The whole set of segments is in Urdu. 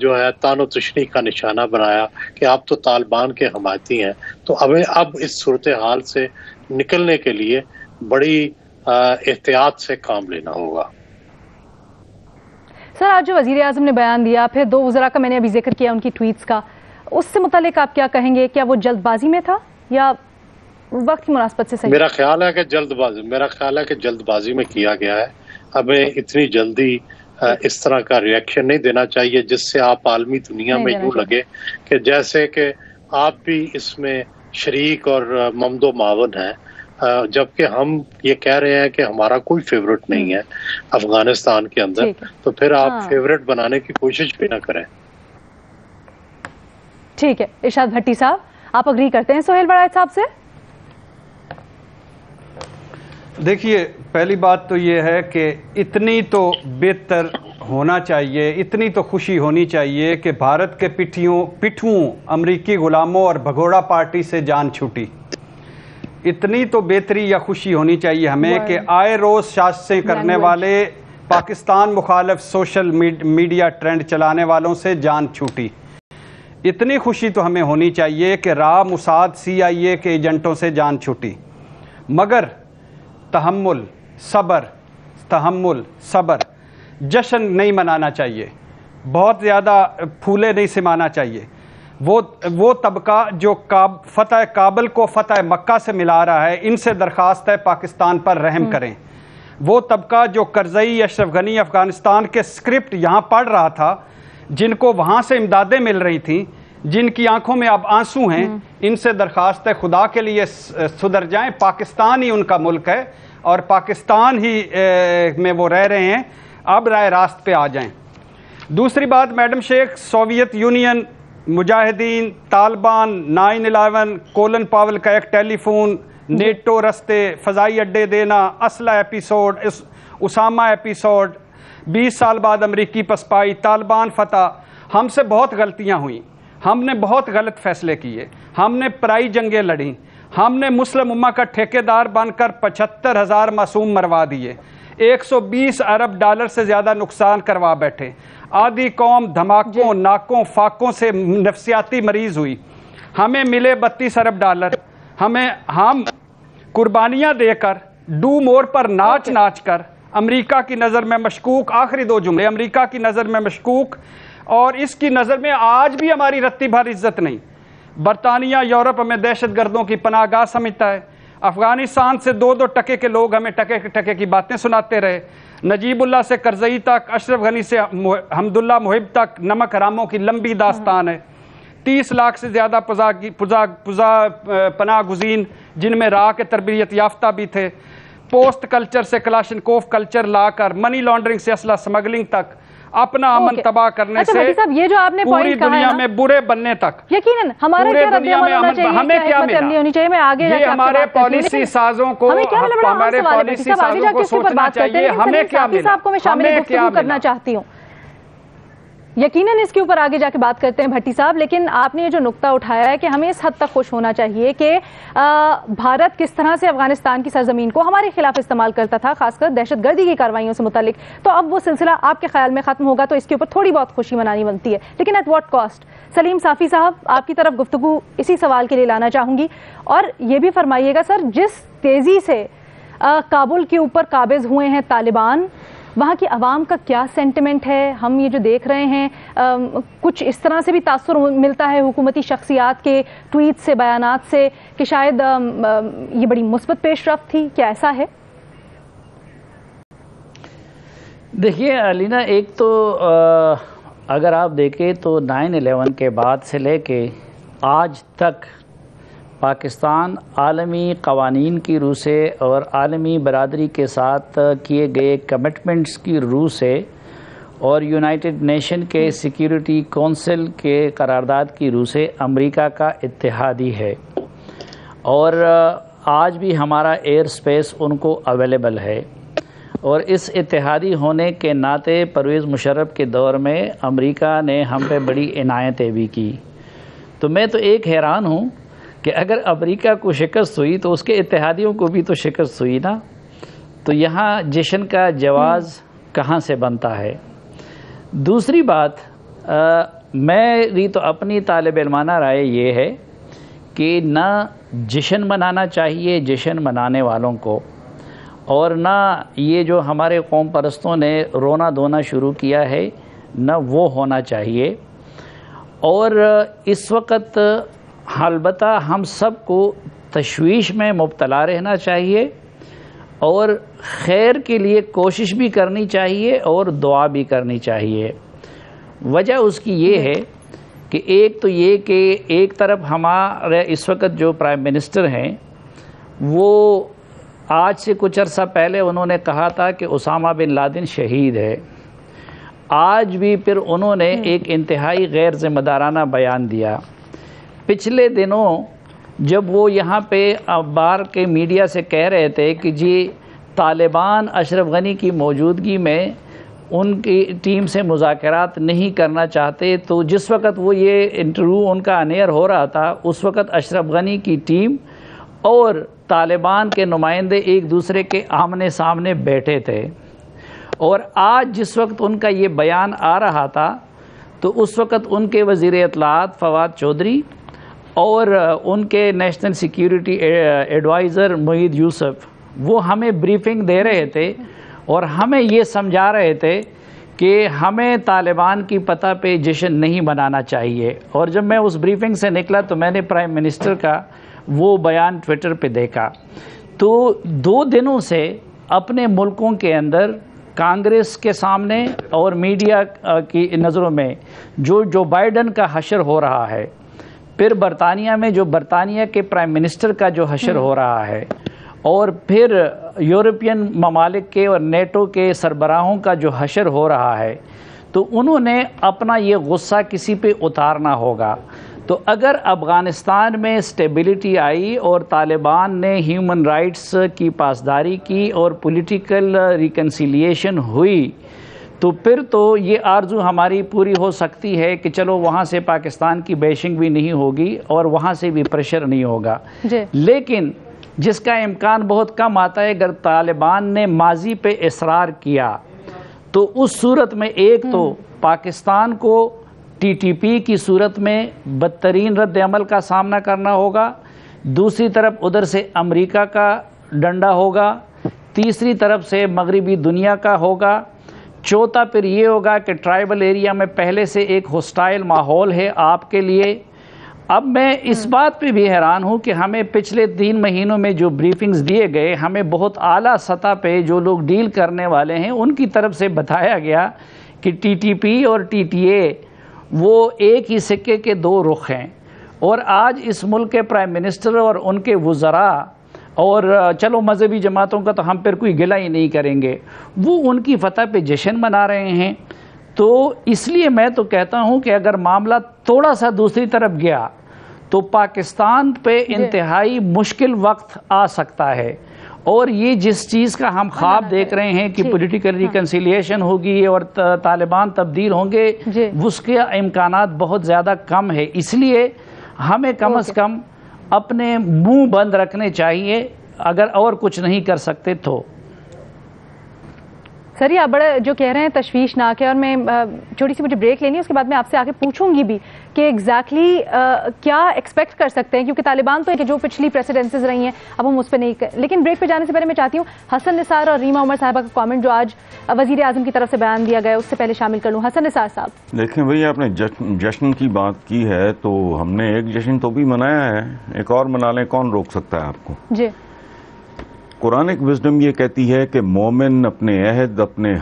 جو ہے تان و تشنی کا نشانہ بنایا کہ آپ تو طالبان کے حمایتی ہیں. تو اب اس صورتحال سے نکلنے کے لیے بڑی احتیاط سے کام لینا ہوگا. سر آج جو وزیر اعظم نے بیان دیا، پھر 2 وزراء کا میں نے ابھی ذکر کیا ان کی ٹویٹس کا، اس سے متعلق آپ کیا کہیں گے؟ کیا وہ جلد بازی میں تھا یا وقت کی مناسبت سے صحیح؟ میرا خیال ہے کہ جلد بازی میں کیا گیا ہے. ہمیں اتنی جلدی اس طرح کا ریئیکشن نہیں دینا چاہیے جس سے آپ عالمی دنیا میں یوں لگے کہ جیسے کہ آپ بھی اس میں شریک اور ممد و معاون ہیں، جبکہ ہم یہ کہہ رہے ہیں کہ ہمارا کوئی فیورٹ نہیں ہے افغانستان کے اندر. تو پھر آپ فیورٹ بنانے کی کوشش بھی نہ کریں. ٹھیک ہے. ارشاد بھٹی صاحب، آپ اگری کرتے ہیں سہیل بڑائچ صاحب سے؟ دیکھیے، پہلی بات تو یہ ہے کہ اتنی تو بہتر ہونا چاہیے، اتنی تو خوشی ہونی چاہیے کہ بھارت کے پٹھوں امریکی غلاموں اور بھگوڑا پارٹی سے جان چھوٹی. اتنی تو بہتری یا خوشی ہونی چاہیے ہمیں کہ آئے روز شاشتیں کرنے والے پاکستان مخالف سوشل میڈیا ٹرینڈ چلانے والوں سے جان چھوٹی. اتنی خوشی تو ہمیں ہونی چاہیے کہ راہ موساد CIA کے ایجنٹوں سے جان چھوٹی. مگر تحمل صبر جشن نہیں منانا چاہیے، بہت زیادہ پھولے نہیں سمانا چاہیے. وہ طبقہ جو فتح کابل کو فتح مکہ سے ملا رہا ہے، ان سے درخواست ہے پاکستان پر رحم کریں. وہ طبقہ جو کرزئی اشرف غنی افغانستان کے اسکرپٹ یہاں پڑھ رہا تھا، جن کو وہاں سے امدادیں مل رہی تھیں، جن کی آنکھوں میں اب آنسو ہیں، ان سے درخواست ہے خدا کے لیے سدھر جائیں. پاکستان ہی ان کا ملک ہے اور پاکستان ہی میں وہ رہ رہے ہیں. اب رائے راست پہ آ جائیں. دوسری بات میڈم شیخ، سوویت یونین، مجاہدین، طالبان، 9/11، کولن پاول کا ایک ٹیلی فون، نیٹو رستے، فضائی اڈے دینا، اسلحہ ایپیسوڈ، اسامہ ایپیسوڈ، 20 سال بعد امریکی پسپائی، طالبان فتح. ہم سے بہت غلطیاں ہوئیں، ہم نے بہت غلط فیصلے کیے، ہم نے پرائی جنگیں لڑیں، ہم نے مسلم امہ کا ٹھیکیدار بن کر 75,000 معصوم مروا دیے، 120 ارب ڈالر سے زیادہ نقصان کروا بیٹھے. آدھی قوم دھماکوں، ناکوں، فاقوں سے نفسیاتی مریض ہوئی. ہمیں ملے 32 ارب ڈالر. ہم قربانیاں دے کر، ڈو مور پر ناچ کر امریکہ کی نظر میں مشکوک، آخری 2 جملے، امریکہ کی نظر میں مشکوک اور اس کی نظر میں آج بھی ہماری رتی بھر عزت نہیں. برطانیہ، یورپ ہمیں دہشت گردوں کی پناہ گاہ سمجھتا ہے. افغانستان سے 2 ٹکے کے لوگ ہمیں ٹکے کی باتیں سناتے رہے. نجیب اللہ سے کرزئی تک، اشرف غنی سے حمداللہ محب تک نمک حراموں کی لمبی داستان ہے. 30 لاکھ سے زیادہ پناہ گزین، جن میں راہ کے تربیت یافتہ بھی تھے. پوسٹ کلچر سے کلاشنکوف کلچر لا کر منی لانڈرنگ سے اسلحہ سمگلنگ تک، اپنا امن تباہ کرنے سے یہ جو آپ نے پوری دنیا میں برے بننے تک. یقیناً ہمارے ہمیں کیا ملا؟ یہ ہمارے پالیسی سازوں کو سوچنا چاہیے ہمیں کیا ملا. ہمیں کیا کرنا چاہتی ہوں. یقیناً اس کے اوپر آگے جا کے بات کرتے ہیں بھٹی صاحب، لیکن آپ نے یہ جو نقطہ اٹھایا ہے کہ ہمیں اس حد تک خوش ہونا چاہیے کہ بھارت کس طرح سے افغانستان کی سرزمین کو ہمارے خلاف استعمال کرتا تھا، خاص کر دہشت گردی کی کارروائیوں سے متعلق. تو اب وہ سلسلہ آپ کے خیال میں ختم ہوگا تو اس کے اوپر تھوڑی بہت خوشی منانی بنتی ہے، لیکن ایٹ واٹ کاسٹ؟ سلیم صافی صاحب، آپ کی طرف گفتگو اسی سوال کے لیے لانا چاہوں گی، اور یہ بھی فرمائیے گا سر، جس تیزی سے کابل کے اوپر قابض ہوئے ہیں طالبان، وہاں کی عوام کا کیا سینٹیمنٹ ہے؟ ہم یہ جو دیکھ رہے ہیں کچھ اس طرح سے بھی تاثر ملتا ہے حکومتی شخصیات کے ٹویٹ سے، بیانات سے، کہ شاید یہ بڑی مثبت پیش رفت تھی. کیا ایسا ہے؟ دیکھیے علینا، ایک تو اگر آپ دیکھیں تو 9/11 کے بعد سے لے کے آج تک پاکستان عالمی قوانین کی روح سے اور عالمی برادری کے ساتھ کیے گئے کمٹمنٹس کی روح سے اور یونائٹڈ نیشن کے سیکیورٹی کونسل کے قرارداد کی روح سے امریکہ کا اتحادی ہے، اور آج بھی ہمارا ایئر سپیس ان کو اویلیبل ہے. اور اس اتحادی ہونے کے ناطے پرویز مشرف کے دور میں امریکہ نے ہم پہ بڑی عنایتیں بھی کی. تو میں تو ایک حیران ہوں کہ اگر امریکہ کو شکست ہوئی تو اس کے اتحادیوں کو بھی تو شکست ہوئی نا. تو یہاں جشن کا جواز کہاں سے بنتا ہے؟ دوسری بات، میری تو اپنی طالب علمانہ رائے یہ ہے کہ نہ جشن منانا چاہیے جشن منانے والوں کو، اور نہ یہ جو ہمارے قوم پرستوں نے رونا دھونا شروع کیا ہے نہ وہ ہونا چاہیے۔ اور اس وقت البتہ ہم سب کو تشویش میں مبتلا رہنا چاہیے اور خیر کے لیے کوشش بھی کرنی چاہیے اور دعا بھی کرنی چاہیے۔ وجہ اس کی یہ ہے کہ ایک تو یہ کہ ایک طرف ہمارے اس وقت جو پرائم منسٹر ہیں وہ آج سے کچھ عرصہ پہلے انہوں نے کہا تھا کہ اسامہ بن لادن شہید ہے، آج بھی پھر انہوں نے ایک انتہائی غیر ذمہ دارانہ بیان دیا۔ پچھلے دنوں جب وہ یہاں پہ باہر کے میڈیا سے کہہ رہے تھے کہ جی طالبان اشرف غنی کی موجودگی میں ان کی ٹیم سے مذاکرات نہیں کرنا چاہتے، تو جس وقت وہ یہ انٹرویو ان کا انیئر ہو رہا تھا اس وقت اشرف غنی کی ٹیم اور طالبان کے نمائندے ایک دوسرے کے آمنے سامنے بیٹھے تھے، اور آج جس وقت ان کا یہ بیان آ رہا تھا تو اس وقت ان کے وزیر اطلاعات فواد چودھری اور ان کے نیشنل سیکیورٹی ایڈوائزر معید یوسف وہ ہمیں بریفنگ دے رہے تھے اور ہمیں یہ سمجھا رہے تھے کہ ہمیں طالبان کی پتہ پہ جشن نہیں منانا چاہیے۔ اور جب میں اس بریفنگ سے نکلا تو میں نے پرائم منسٹر کا وہ بیان ٹویٹر پہ دیکھا، تو 2 دنوں سے اپنے ملکوں کے اندر کانگریس کے سامنے اور میڈیا کی نظروں میں جو بائیڈن کا حشر ہو رہا ہے، پھر برطانیہ میں جو برطانیہ کے پرائم منسٹر کا جو حشر ہو رہا ہے، اور پھر یورپین ممالک کے اور نیٹو کے سربراہوں کا جو حشر ہو رہا ہے، تو انہوں نے اپنا یہ غصہ کسی پہ اتارنا ہوگا۔ تو اگر افغانستان میں اسٹیبلٹی آئی اور طالبان نے ہیومن رائٹس کی پاسداری کی اور پولیٹیکل ریکنسیلیشن ہوئی، تو پھر تو یہ آرزو ہماری پوری ہو سکتی ہے کہ چلو وہاں سے پاکستان کی بیشنگ بھی نہیں ہوگی اور وہاں سے بھی پریشر نہیں ہوگا۔ لیکن جس کا امکان بہت کم آتا ہے، اگر طالبان نے ماضی پہ اصرار کیا تو اس صورت میں ایک تو پاکستان کو ٹی ٹی پی کی صورت میں بدترین رد عمل کا سامنا کرنا ہوگا، دوسری طرف ادھر سے امریکہ کا ڈنڈا ہوگا، تیسری طرف سے مغربی دنیا کا ہوگا، چوتھا پھر یہ ہوگا کہ ٹرائبل ایریا میں پہلے سے ایک ہوسٹائل ماحول ہے آپ کے لیے۔ اب میں اس بات پہ بھی حیران ہوں کہ ہمیں پچھلے 3 مہینوں میں جو بریفنگز دیے گئے، ہمیں بہت اعلیٰ سطح پہ جو لوگ ڈیل کرنے والے ہیں ان کی طرف سے بتایا گیا کہ ٹی ٹی پی اور ٹی ٹی اے وہ ایک ہی سکے کے 2 رخ ہیں، اور آج اس ملک کے پرائم منسٹر اور ان کے وزراء، اور چلو مذہبی جماعتوں کا تو ہم پھر کوئی گلہ ہی نہیں کریں گے، وہ ان کی فتح پہ جشن منا رہے ہیں۔ تو اس لیے میں تو کہتا ہوں کہ اگر معاملہ تھوڑا سا دوسری طرف گیا تو پاکستان پہ انتہائی مشکل وقت آ سکتا ہے، اور یہ جس چیز کا ہم خواب دیکھ رہے ہیں کہ پولیٹیکل ریکنسیلیشن ہوگی اور طالبان تبدیل ہوں گے، اس کے امکانات بہت زیادہ کم ہے۔ اس لیے ہمیں کم از کم اپنے منہ بند رکھنے چاہیے اگر اور کچھ نہیں کر سکتے تو۔ سر یہ آپ بڑا جو کہہ رہے ہیں تشویشناک ہے، اور میں چھوٹی سی مجھے بریک لینی ہے، اس کے بعد میں آپ سے آگے پوچھوں گی بھی کہ ایگزیکٹلی کیا ایکسپیکٹ کر سکتے ہیں، کیونکہ طالبان تو ہے کہ جو پچھلی پریسیڈنسز رہی ہیں اب ہم اس پہ نہیں لیکن بریک پہ جانے سے پہلے میں چاہتی ہوں حسن نثار اور ریما عمر صاحبہ کا کامنٹ جو آج وزیر اعظم کی طرف سے بیان دیا گیا اس سے پہلے شامل کر لوں۔ حسن نثار صاحب، دیکھیں بھئی آپ نے جشن کی بات کی ہے تو ہم نے ایک جشن تو بھی منایا ہے، ایک اور منا لیں، کون روک سکتا ہے آپ کو؟ جی قرآنک وزڈم یہ کہتی ہے کہ مومن اپنے عہد، اپنے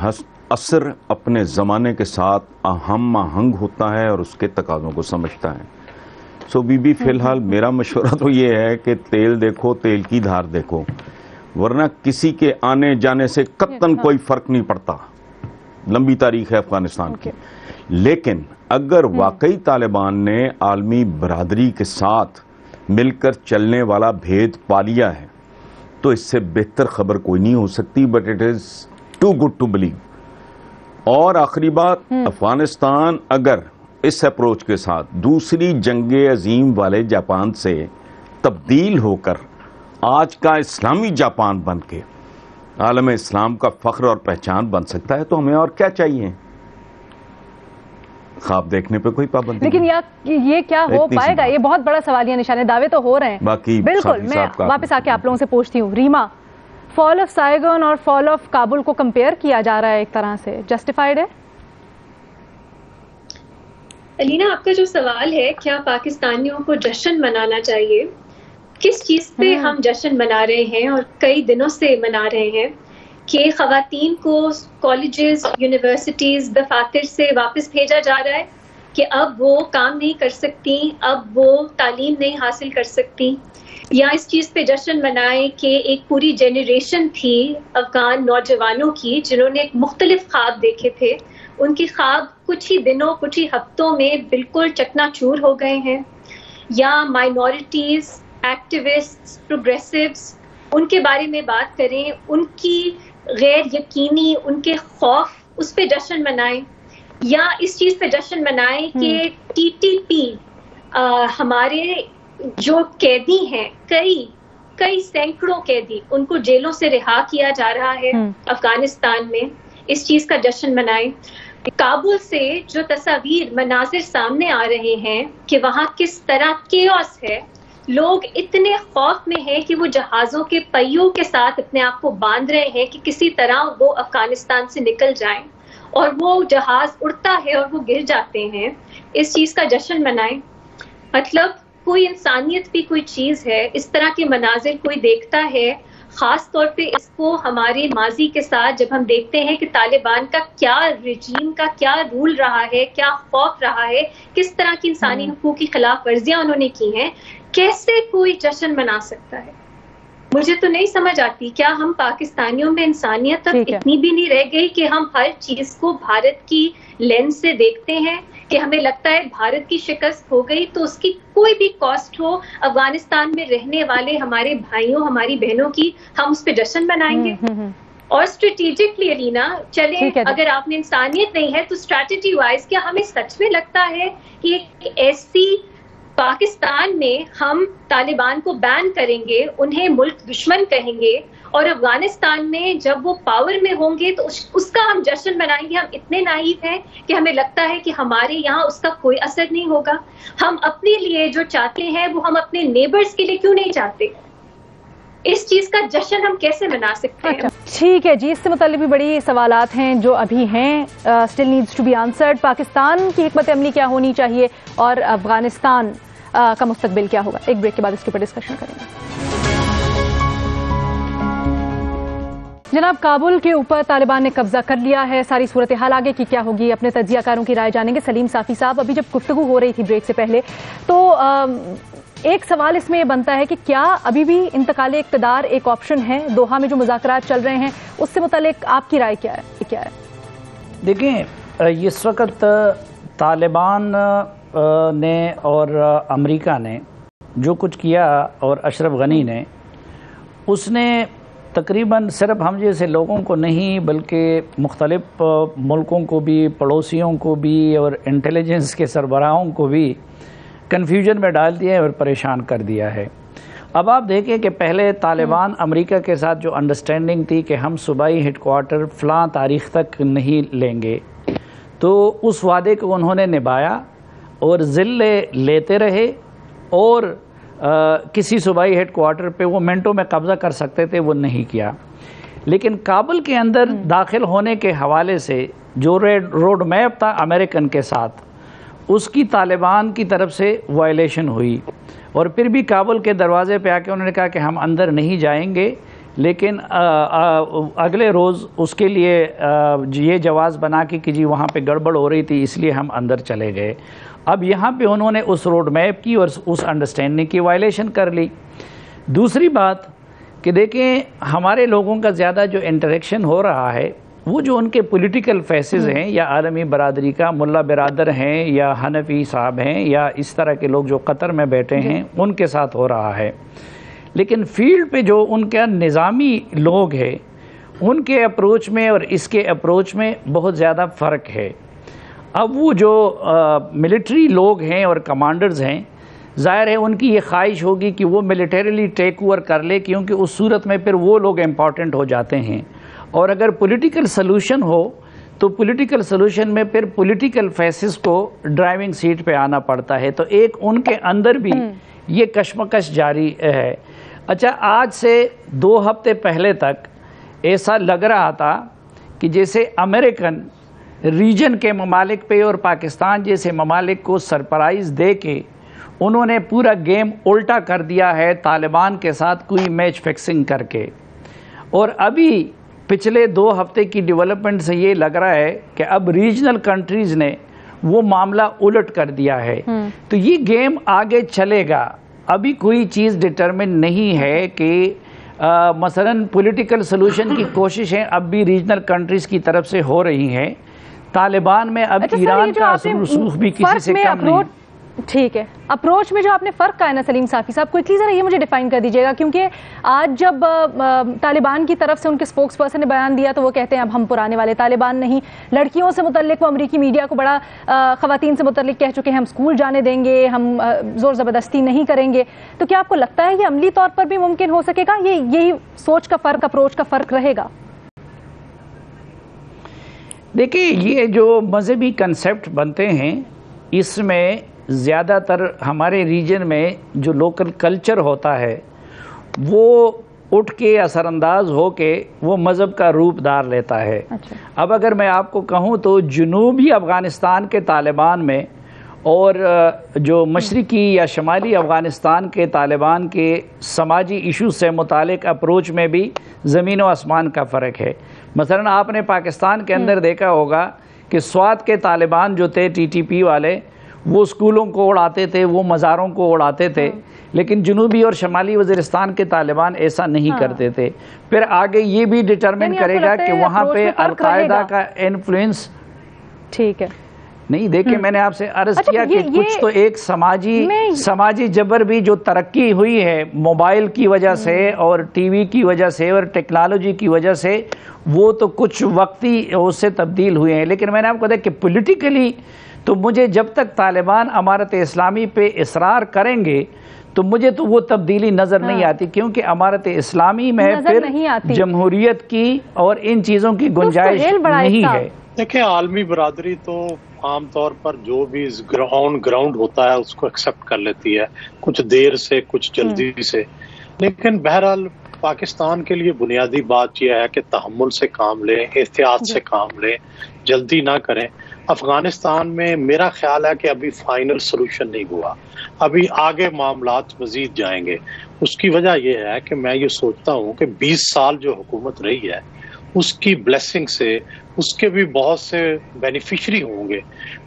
اثر، اپنے زمانے کے ساتھ ہم آہنگ ہوتا ہے اور اس کے تقاضوں کو سمجھتا ہے۔ سو بی بی فی الحال میرا مشورہ تو یہ ہے کہ تیل دیکھو، تیل کی دھار دیکھو، ورنہ کسی کے آنے جانے سے قطعاً کوئی فرق نہیں پڑتا۔ لمبی تاریخ ہے افغانستان کی، لیکن اگر واقعی طالبان نے عالمی برادری کے ساتھ مل کر چلنے والا بھید پا لیا ہے تو اس سے بہتر خبر کوئی نہیں ہو سکتی، but it is too good to believe. اور آخری بات، افغانستان اگر اس اپروچ کے ساتھ دوسری جنگ عظیم والے جاپان سے تبدیل ہو کر آج کا اسلامی جاپان بن کے عالم اسلام کا فخر اور پہچان بن سکتا ہے تو ہمیں اور کیا چاہیے؟ خواب دیکھنے پہ کوئی پابندی لیکن یہ کیا ہو اتنی پائے گا؟ یہ بہت بڑا سوالیہ نشان ہے. دعوے تو ہو رہے ہیں. باقی بالکل. میں واپس آ کے آپ لوگوں سے پوچھتی ہوں. ریما، فال آف سائیگون اور فال آف کابل کو کمپیئر کیا جا رہا ہے ایک طرح سے، جسٹیفائڈ ہے؟ علینا، آپ کا جو سوال ہے کیا پاکستانیوں کو جشن منانا چاہیے، کس چیز پہ ہم جشن منا رہے ہیں اور کئی دنوں سے منا رہے ہیں کہ خواتین کو کالجز، یونیورسٹیز، دفاتر سے واپس بھیجا جا رہا ہے کہ اب وہ کام نہیں کر سکتی، اب وہ تعلیم نہیں حاصل کر سکتی، یا اس چیز پہ جشن منائیں کہ ایک پوری جنریشن تھی افغان نوجوانوں کی جنہوں نے ایک مختلف خواب دیکھے تھے، ان کی خواب کچھ ہی دنوں، کچھ ہی ہفتوں میں بالکل چکنا چور ہو گئے ہیں. یا مائنورٹیز، ایکٹیوسٹ، پروگریسوز، ان کے بارے میں بات کریں، ان کی غیر یقینی، ان کے خوف، اس پہ جشن منائیں. یا اس چیز پہ جشن منائیں کہ ٹی ٹی پی ہمارے جو قیدی ہیں، کئی سینکڑوں قیدی، ان کو جیلوں سے رہا کیا جا رہا ہے افغانستان میں، اس چیز کا جشن منائیں. کابل سے جو تصاویر، مناظر سامنے آ رہے ہیں کہ وہاں کس طرح کیوس ہے، لوگ اتنے خوف میں ہیں کہ وہ جہازوں کے پہیوں کے ساتھ اپنے آپ کو باندھ رہے ہیں کہ کسی طرح وہ افغانستان سے نکل جائیں، اور وہ جہاز اڑتا ہے اور وہ گر جاتے ہیں. اس چیز کا جشن منائیں. مطلب کوئی انسانیت بھی کوئی چیز ہے، اس طرح کے مناظر کوئی دیکھتا ہے، خاص طور پہ اس کو ہمارے ماضی کے ساتھ جب ہم دیکھتے ہیں کہ طالبان کا کیا رجیم کا کیا رول رہا ہے، کیا خوف رہا ہے، کس طرح کی انسانی حقوق کی خلاف ورزیاں انہوں نے کی ہیں، کیسے کوئی جشن منا سکتا ہے؟ مجھے تو نہیں سمجھ آتی. کیا ہم پاکستانیوں میں انسانیت اب اتنی بھی نہیں رہ گئی کہ ہم ہر چیز کو بھارت کی لینس سے دیکھتے ہیں، کہ ہمیں لگتا ہے بھارت کی شکست ہو گئی تو اس کی کوئی بھی کاسٹ ہو، افغانستان میں رہنے والے ہمارے بھائیوں، ہماری بہنوں کی، ہم اس پہ جشن منائیں گے؟ اور اسٹریٹجکلی علینا چلیں، اگر آپ نے انسانیت نہیں ہے تو اسٹریٹجی وائز کیا ہمیں سچ میں لگتا ہے کہ ایک ایسی پاکستان میں ہم طالبان کو بین کریں گے، انہیں ملک دشمن کہیں گے، اور افغانستان میں جب وہ پاور میں ہوں گے تو اس کا ہم جشن منائیں گے؟ ہم اتنے نائیو ہیں کہ ہمیں لگتا ہے کہ ہمارے یہاں اس کا کوئی اثر نہیں ہوگا. ہم اپنے لیے جو چاہتے ہیں وہ ہم اپنے نیبرز کے لیے کیوں نہیں چاہتے؟ اس چیز کا جشن ہم کیسے منا سکتے ہیں؟ ٹھیک ہے جی، اس سے متعلق بھی بڑی سوالات ہیں جو ابھی ہیں، still needs to be answered. Pakistan کی حکمت عملی کیا ہونی چاہیے اور افغانستان کا مستقبل کیا ہوگا؟ ایک بریک کے بعد اس کے اوپر ڈسکشن کریں گے. جناب، کابل کے اوپر طالبان نے قبضہ کر لیا ہے، ساری صورتحال آگے کی کیا ہوگی؟ اپنے تجزیہ کاروں کی رائے جانیں گے. سلیم صافی صاحب، ابھی جب گفتگو ہو رہی تھی بریک سے پہلے تو ایک سوال اس میں یہ بنتا ہے کہ کیا ابھی بھی انتقال اقتدار ایک آپشن ہے؟ دوحہ میں جو مذاکرات چل رہے ہیں اس سے متعلق آپ کی رائے کیا ہے؟ دیکھیں، اس وقت طالبان نے اور امریکہ نے جو کچھ کیا اور اشرف غنی نے، اس نے تقریباً صرف ہم جیسے لوگوں کو نہیں بلکہ مختلف ملکوں کو بھی، پڑوسیوں کو بھی اور انٹیلیجنس کے سربراہوں کو بھی کنفیوژن میں ڈال دیا ہے اور پریشان کر دیا ہے. اب آپ دیکھیں کہ پہلے طالبان امریکہ کے ساتھ جو انڈرسٹینڈنگ تھی کہ ہم صوبائی ہیڈ کوارٹر فلاں تاریخ تک نہیں لیں گے، تو اس وعدے کو انہوں نے نبھایا اور ذلے لیتے رہے، اور کسی صوبائی ہیڈ کوارٹر پہ وہ منٹوں میں قبضہ کر سکتے تھے، وہ نہیں کیا. لیکن کابل کے اندر داخل ہونے کے حوالے سے جو روڈ میپ تھا امریکن کے ساتھ، اس کی طالبان کی طرف سے وائلیشن ہوئی، اور پھر بھی کابل کے دروازے پہ آ کے انہوں نے کہا کہ ہم اندر نہیں جائیں گے، لیکن اگلے روز اس کے لیے یہ جواز بنا کے کہ جی وہاں پہ گڑبڑ ہو رہی تھی اس لیے ہم اندر چلے گئے. اب یہاں پہ انہوں نے اس روڈ میپ کی اور اس انڈرسٹینڈنگ کی وائلیشن کر لی. دوسری بات کہ دیکھیں، ہمارے لوگوں کا زیادہ جو انٹریکشن ہو رہا ہے وہ جو ان کے پولیٹیکل فیسز ہیں، یا عالمی برادری کا ملا برادر ہیں، یا حنفی صاحب ہیں، یا اس طرح کے لوگ جو قطر میں بیٹھے ہیں، ان کے ساتھ ہو رہا ہے. لیکن فیلڈ پہ جو ان کا نظامی لوگ ہیں، ان کے اپروچ میں اور اس کے اپروچ میں بہت زیادہ فرق ہے. اب وہ جو ملٹری لوگ ہیں اور کمانڈرز ہیں، ظاہر ہے ان کی یہ خواہش ہوگی کہ وہ ملیٹریلی ٹیک اوور کر لے، کیونکہ اس صورت میں پھر وہ لوگ امپورٹنٹ ہو جاتے ہیں. اور اگر پولیٹیکل سلوشن ہو تو پولیٹیکل سلوشن میں پھر پولیٹیکل فیسز کو ڈرائیونگ سیٹ پہ آنا پڑتا ہے، تو ایک ان کے اندر بھی یہ کشمکش جاری ہے۔ اچھا، آج سے 2 ہفتے پہلے تک ایسا لگ رہا تھا کہ جیسے امریکن ریجن کے ممالک پہ اور پاکستان جیسے ممالک کو سرپرائز دے کے انہوں نے پورا گیم الٹا کر دیا ہے طالبان کے ساتھ کوئی میچ فکسنگ کر کے، اور ابھی پچھلے 2 ہفتے کی ڈیولپمنٹ سے یہ لگ رہا ہے کہ اب ریجنل کنٹریز نے وہ معاملہ الٹ کر دیا ہے۔ تو یہ گیم آگے چلے گا، ابھی کوئی چیز ڈٹرمن نہیں ہے کہ مثلاً پولیٹیکل سلوشن کی کوششیں اب بھی ریجنل کنٹریز کی طرف سے ہو رہی ہیں۔ طالبان میں اب ایران کا اثر رسوخ بھی کسی سے کم نہیں۔ ٹھیک ہے، اپروچ میں جو آپ نے فرق کہا ہے نا سلیم صافی صاحب، کوئکلی ذرا یہ مجھے ڈیفائن کر دیجیے گا، کیونکہ آج جب طالبان کی طرف سے ان کے اسپوکس پرسن نے بیان دیا تو وہ کہتے ہیں اب ہم پرانے والے طالبان نہیں، لڑکیوں سے متعلق وہ امریکی میڈیا کو بڑا خواتین سے متعلق کہہ چکے ہیں ہم اسکول جانے دیں گے، ہم زور زبردستی نہیں کریں گے۔ تو کیا آپ کو لگتا ہے یہ عملی طور پر بھی ممکن ہو سکے گا، یہی سوچ کا فرق، اپروچ کا فرق رہے گا؟ دیکھیں، یہ جو مذہبی کنسیپٹ بنتے ہیں اس میں زیادہ تر ہمارے ریجن میں جو لوکل کلچر ہوتا ہے وہ اٹھ کے اثر انداز ہو کے وہ مذہب کا روپ دار لیتا ہے۔ اب اگر میں آپ کو کہوں تو جنوبی افغانستان کے طالبان میں اور جو مشرقی یا شمالی افغانستان کے طالبان کے سماجی ایشوز سے متعلق اپروچ میں بھی زمین و آسمان کا فرق ہے۔ مثلا آپ نے پاکستان کے اندر دیکھا ہوگا کہ سوات کے طالبان جو تھے ٹی ٹی پی والے، وہ اسکولوں کو اڑاتے تھے، وہ مزاروں کو اڑاتے تھے، لیکن جنوبی اور شمالی وزیرستان کے طالبان ایسا نہیں کرتے تھے۔ پھر آگے یہ بھی ڈٹرمن کرے گا کہ وہاں پہ القاعدہ کا انفلوئنس۔ ٹھیک ہے، نہیں دیکھیں، میں نے آپ سے عرض کیا کہ کچھ تو ایک سماجی جبر بھی جو ترقی ہوئی ہے موبائل کی وجہ سے اور ٹی وی کی وجہ سے اور ٹیکنالوجی کی وجہ سے، وہ تو کچھ وقتی اس سے تبدیل ہوئے ہیں، لیکن میں نے آپ کو دیکھا کہ پولیٹیکلی تو مجھے جب تک طالبان امارت اسلامی پہ اصرار کریں گے تو مجھے تو وہ تبدیلی نظر نہیں آتی، کیونکہ امارت اسلامی میں پھر جمہوریت کی اور ان چیزوں کی گنجائش نہیں ہے۔ دیکھیں، عالمی برادری تو عام طور پر جو بھی آن گراؤنڈ ہوتا ہے اس کو ایکسیپٹ کر لیتی ہے، کچھ دیر سے کچھ جلدی سے، لیکن بہرحال پاکستان کے لیے بنیادی بات یہ ہے کہ تحمل سے کام لیں، احتیاط سے کام لیں، جلدی نہ کریں۔ افغانستان میں میرا خیال ہے کہ ابھی فائنل سلوشن نہیں ہوا، ابھی آگے معاملات مزید جائیں گے۔ اس کی وجہ یہ ہے کہ میں یہ سوچتا ہوں کہ 20 سال جو حکومت رہی ہے اس کی بلیسنگ سے اس کے بھی بہت سے بینیفیشری ہوں گے،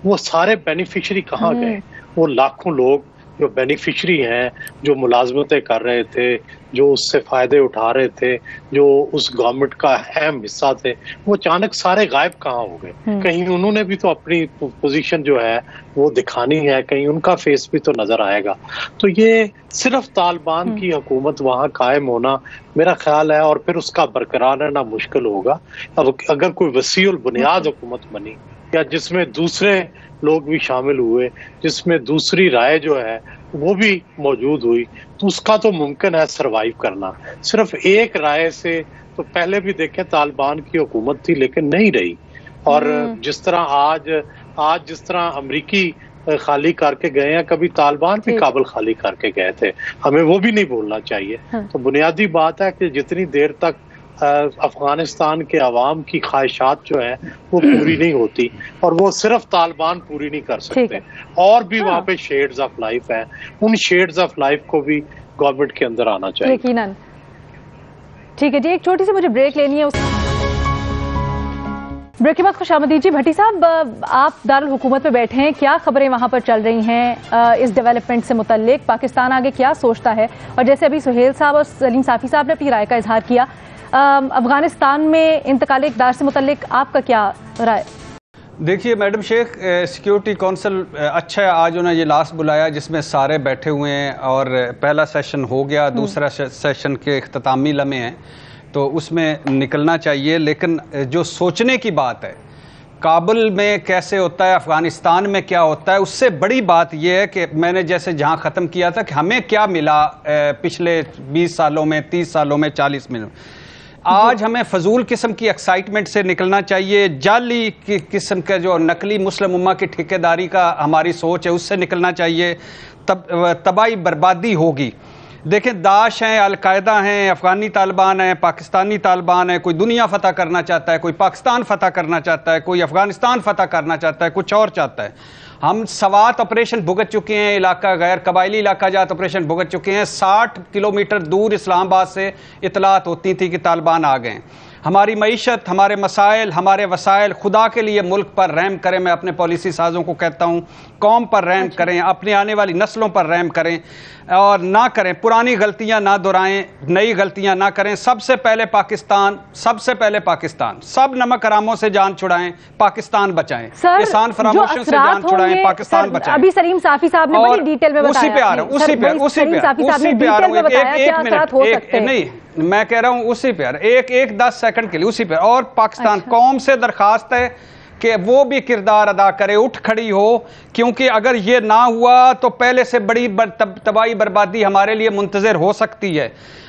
وہ سارے بینیفیشری کہاں گئے؟ وہ لاکھوں لوگ جو بینیفیشری ہیں، جو ملازمتیں کر رہے تھے، جو اس سے فائدے اٹھا رہے تھے، جو اس گورنمنٹ کا اہم حصہ تھے، وہ اچانک سارے غائب کہاں ہو گئے؟ کہیں انہوں نے بھی تو اپنی پوزیشن جو ہے وہ دکھانی ہے، کہیں ان کا فیس بھی تو نظر آئے گا۔ تو یہ صرف طالبان کی حکومت وہاں قائم ہونا میرا خیال ہے، اور پھر اس کا برقرار رہنا مشکل ہوگا۔ اب اگر کوئی وسیع البنیاد حکومت بنی یا جس میں دوسرے لوگ بھی شامل ہوئے، جس میں دوسری رائے جو ہے وہ بھی موجود ہوئی، تو اس کا تو ممکن ہے سروائیو کرنا۔ صرف ایک رائے سے تو پہلے بھی دیکھیں طالبان کی حکومت تھی لیکن نہیں رہی، اور جس طرح آج جس طرح امریکی خالی کر کے گئے ہیں، کبھی طالبان بھی کابل خالی کر کے گئے تھے، ہمیں وہ بھی نہیں بھولنا چاہیے۔ تو بنیادی بات ہے کہ جتنی دیر تک افغانستان کے عوام کی خواہشات جو ہیں وہ پوری نہیں ہوتی، اور وہ صرف طالبان پوری نہیں کر سکتے، اور بھی وہاں پہ شیڈز آف لائف ہیں، ان شیڈز آف لائف کو بھی گورنمنٹ کے اندر آنا چاہیے۔ یقیناً۔ ٹھیک ہے جی، ایک چھوٹی سی مجھے بریک لینی ہے، بریک کے بعد خوش آمدید جی۔ بھٹی صاحب، آپ دارالحکومت پہ بیٹھے ہیں، کیا خبریں وہاں پر چل رہی ہیں اس ڈیولپمنٹ سے متعلق؟ پاکستان آگے کیا سوچتا ہے؟ اور جیسے ابھی سہیل صاحب اور سلیم صافی صاحب نے اپنی رائے کا اظہار کیا، افغانستان میں انتقال اقتدار سے متعلق آپ کا کیا رائے؟ دیکھیے میڈم شیخ، سیکیورٹی کونسل اچھا ہے، آج انہوں نے یہ لاسٹ بلایا جس میں سارے بیٹھے ہوئے ہیں، اور پہلا سیشن ہو گیا، دوسرا سیشن کے اختتامی لمحے ہیں، تو اس میں نکلنا چاہیے۔ لیکن جو سوچنے کی بات ہے کابل میں کیسے ہوتا ہے، افغانستان میں کیا ہوتا ہے، اس سے بڑی بات یہ ہے کہ میں نے جیسے جہاں ختم کیا تھا کہ ہمیں کیا ملا پچھلے 20 سالوں میں، 30 سالوں میں، 40 میں۔ آج ہمیں فضول قسم کی ایکسائٹمنٹ سے نکلنا چاہیے، جعلی قسم کا جو نقلی مسلم امہ کی ٹھیکیداری کا ہماری سوچ ہے اس سے نکلنا چاہیے، تباہی بربادی ہوگی۔ دیکھیں داعش ہیں، القاعدہ ہیں، افغانی طالبان ہیں، پاکستانی طالبان ہیں، کوئی دنیا فتح کرنا چاہتا ہے، کوئی پاکستان فتح کرنا چاہتا ہے، کوئی افغانستان فتح کرنا چاہتا ہے، کچھ اور چاہتا ہے۔ ہم سوات آپریشن بھگت چکے ہیں، علاقہ غیر قبائلی علاقہ جات آپریشن بھگت چکے ہیں۔ 60 کلومیٹر دور اسلام آباد سے اطلاعات ہوتی تھی کہ طالبان آ گئے ہیں۔ ہماری معیشت، ہمارے مسائل، ہمارے وسائل، خدا کے لیے ملک پر رحم کریں۔ میں اپنے پالیسی سازوں کو کہتا ہوں قوم پر رحم کریں، اپنی آنے والی نسلوں پر رحم کریں اور نہ کریں پرانی غلطیاں نہ دہرائیں، نئی غلطیاں نہ کریں۔ سب سے پہلے پاکستان، سب سے پہلے پاکستان، سب نمک حراموں سے جان چھڑائیں، پاکستان بچائیں، احسان فراموشوں سے جان چھڑائیں، پاکستان بچائیں۔ ابھی سلیم صافی صاحب نے بڑی ڈیٹیل میں بتایا، اسی پہ آ رہا ہوں، اسی پہ آ رہا ہوں، ایک نہیں میں کہہ رہا ہوں اسی پہ 10 سیکنڈ کے لیے اسی پہ۔ اور پاکستان قوم سے درخواست ہے کہ وہ بھی کردار ادا کرے، اٹھ کھڑی ہو، کیونکہ اگر یہ نہ ہوا تو پہلے سے بڑی تباہی بربادی ہمارے لیے منتظر ہو سکتی ہے۔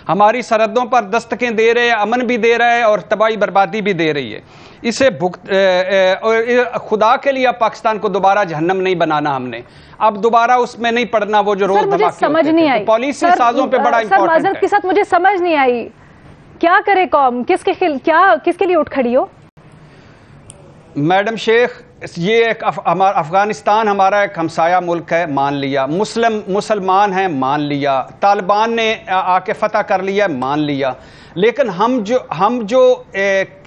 ہماری سرحدوں پر دستکیں دے رہے ہیں، امن بھی دے رہا ہے اور تباہی بربادی بھی دے رہی ہے۔ اسے خدا کے لیے اب پاکستان کو دوبارہ جہنم نہیں بنانا، ہم نے اب دوبارہ اس میں نہیں پڑنا وہ جو روز دھماکے سمجھ نہیں آئی پالیسی سازوں پہ بڑا امپورٹنٹ ہے۔ معذرت کے ساتھ مجھے سمجھ نہیں آئی کیا کرے قوم، کس کے لیے اٹھ کھڑی ہو؟ میڈم شیخ یہ ایک افغانستان ہمارا ایک ہمسایہ ملک ہے، مان لیا، مسلمان ہیں، مان لیا، طالبان نے آ کے فتح کر لیا، مان لیا، لیکن ہم جو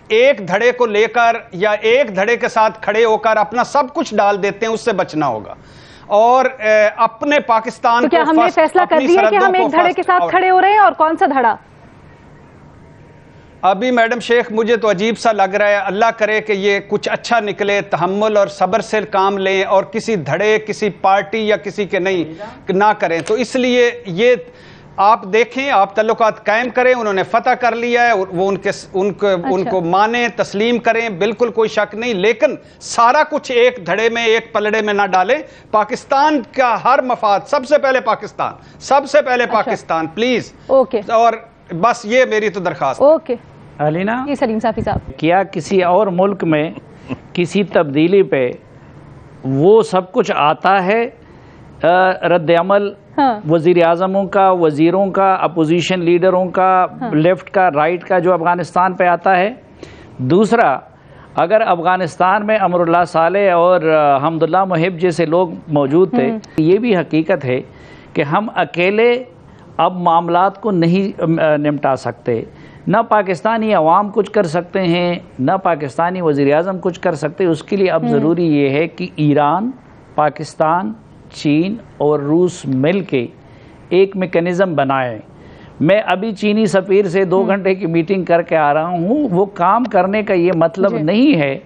ایک دھڑے کو لے کر یا ایک دھڑے کے ساتھ کھڑے ہو کر اپنا سب کچھ ڈال دیتے ہیں، اس سے بچنا ہوگا۔ اور اپنے پاکستان کو کیا ہم نے فیصلہ کر دیا کہ ہم ایک دھڑے کے ساتھ کھڑے ہو رہے ہیں، اور کون سا دھڑا؟ ابھی میڈم شیخ مجھے تو عجیب سا لگ رہا ہے، اللہ کرے کہ یہ کچھ اچھا نکلے، تحمل اور صبر سے کام لیں اور کسی دھڑے، کسی پارٹی یا کسی کے نہیں نہ کریں۔ تو اس لیے یہ آپ دیکھیں، آپ تعلقات قائم کریں، انہوں نے فتح کر لیا ہے، وہ ان کو مانیں، تسلیم کریں، بالکل کوئی شک نہیں، لیکن سارا کچھ ایک دھڑے میں، ایک پلڑے میں نہ ڈالیں۔ پاکستان کا ہر مفاد، سب سے پہلے پاکستان، سب سے پہلے پاکستان، پلیز۔ اور بس یہ میری تو درخواست۔ اوکے علینا، یہ سلیم صافی صاحب، کیا کسی اور ملک میں کسی تبدیلی پہ وہ سب کچھ آتا ہے، رد عمل وزیر اعظموں کا، وزیروں کا، اپوزیشن لیڈروں کا، لیفٹ کا، رائٹ کا، جو افغانستان پہ آتا ہے؟ دوسرا، اگر افغانستان میں امر اللہ صالح اور حمداللہ محب جیسے لوگ موجود تھے، یہ بھی حقیقت ہے کہ ہم اکیلے اب معاملات کو نہیں نمٹا سکتے، نہ پاکستانی عوام کچھ کر سکتے ہیں، نہ پاکستانی وزیر اعظم کچھ کر سکتے۔ اس کے لیے اب ضروری یہ ہے کہ ایران، پاکستان، چین اور روس مل کے ایک میکنزم بنائیں۔ میں ابھی چینی سفیر سے 2 گھنٹے کی میٹنگ کر کے آ رہا ہوں۔ وہ کام کرنے کا یہ مطلب نہیں ہے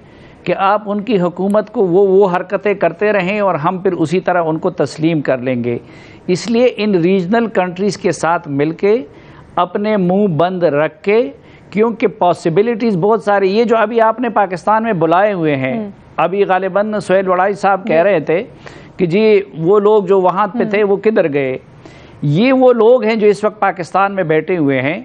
کہ آپ ان کی حکومت کو وہ حرکتیں کرتے رہیں اور ہم پھر اسی طرح ان کو تسلیم کر لیں گے۔ اس لیے ان ریجنل کنٹریز کے ساتھ مل کے اپنے منہ بند رکھ کے، کیونکہ پاسبلٹیز بہت ساری، یہ جو ابھی آپ نے پاکستان میں بلائے ہوئے ہیں، ابھی غالباً سہیل وڑائی صاحب کہہ رہے تھے کہ جی وہ لوگ جو وہاں پہ تھے وہ کدھر گئے؟ یہ وہ لوگ ہیں جو اس وقت پاکستان میں بیٹھے ہوئے ہیں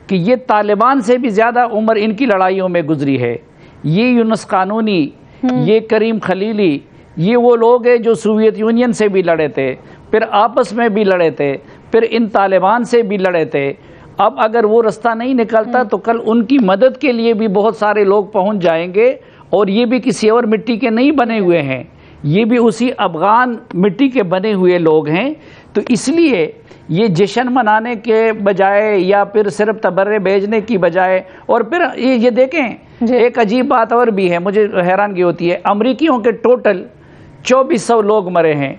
کہ یہ طالبان سے بھی زیادہ عمر ان کی لڑائیوں میں گزری ہے۔ یہ یونس قانونی، یہ کریم خلیلی، یہ وہ لوگ ہیں جو سوویت یونین سے بھی لڑے تھے، پھر آپس میں بھی لڑے تھے، پھر ان طالبان سے بھی لڑے تھے۔ اب اگر وہ رستہ نہیں نکلتا تو کل ان کی مدد کے لیے بھی بہت سارے لوگ پہنچ جائیں گے، اور یہ بھی کسی اور مٹی کے نہیں بنے ہوئے ہیں، یہ بھی اسی افغان مٹی کے بنے ہوئے لوگ ہیں۔ تو اس لیے یہ جشن منانے کے بجائے یا پھر صرف تبرے بھیجنے کی بجائے، اور پھر یہ دیکھیں ایک عجیب بات اور بھی ہے، مجھے حیرانگی ہوتی ہے، امریکیوں کے ٹوٹل 2400 لوگ مرے ہیں،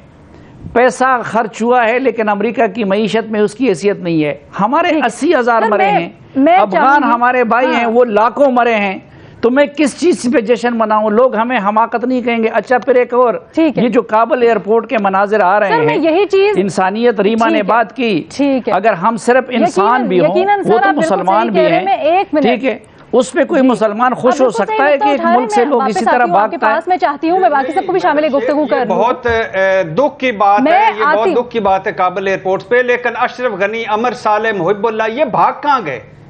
پیسہ خرچ ہوا ہے، لیکن امریکہ کی معیشت میں اس کی حیثیت نہیں ہے۔ ہمارے 80,000 مرے ہیں، افغان ہمارے بھائی ہیں وہ لاکھوں مرے ہیں، تو میں کس چیز پہ جشن مناؤں؟ لوگ ہمیں حماقت نہیں کہیں گے۔ اچھا پھر ایک اور، یہ جو کابل ایئرپورٹ کے مناظر آ رہے ہیں، یہی چیز انسانیت ریما نے بات کی، اگر ہم صرف انسان بھی ہوں، وہ تو مسلمان بھی ہیں، ٹھیک ہے، اس پہ کوئی مسلمان خوش ہو سکتا ہے کہ ایک ملک سے لوگ اسی طرح بھاگتا ہے؟ میں چاہتی ہوں میں باقی سب کو بھی شامل گفتگو کر، بہت دکھ کی بات ہے، یہ بہت دکھ کی بات ہے کابل ایئرپورٹ پہ، لیکن اشرف غنی، عمر صالح، محب اللہ، یہ بھاگ کہاں گئے؟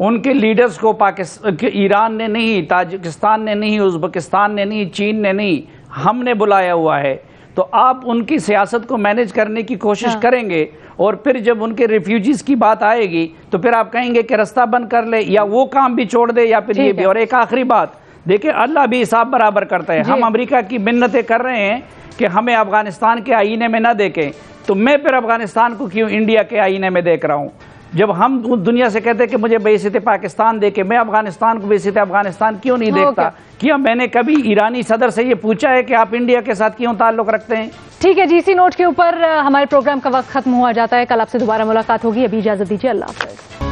ان کے لیڈرز کو ایران نے نہیں، تاجکستان نے نہیں، ازبکستان نے نہیں، چین نے نہیں، ہم نے بلایا ہوا ہے. تو آپ ان کی سیاست کو مینیج کرنے کی کوشش کریں گے، اور پھر جب ان کے ریفیوجیز کی بات آئے گی تو پھر آپ کہیں گے کہ رستہ بند کر لے، یا وہ کام بھی چھوڑ دے، یا پھر یہ بھی. اور ایک آخری بات دیکھیں، اللہ بھی حساب برابر کرتا ہے. ہم امریکہ کی منتیں کر رہے ہیں کہ ہمیں افغانستان کے آئینے میں نہ دیکھیں، تو میں پھر افغانستان کو کیوں انڈیا کے آئینے میں دیکھ رہا ہوں؟ جب ہم دنیا سے کہتے ہیں کہ مجھے بحیثیت پاکستان دیکھے، میں افغانستان کو بحیثیت افغانستان کیوں نہیں دیکھتا؟ کیا میں نے کبھی ایرانی صدر سے یہ پوچھا ہے کہ آپ انڈیا کے ساتھ کیوں تعلق رکھتے ہیں؟ ٹھیک ہے جی، اسی نوٹ کے اوپر ہمارے پروگرام کا وقت ختم ہوا جاتا ہے. کل آپ سے دوبارہ ملاقات ہوگی. ابھی اجازت دیجیے. اللہ حافظ.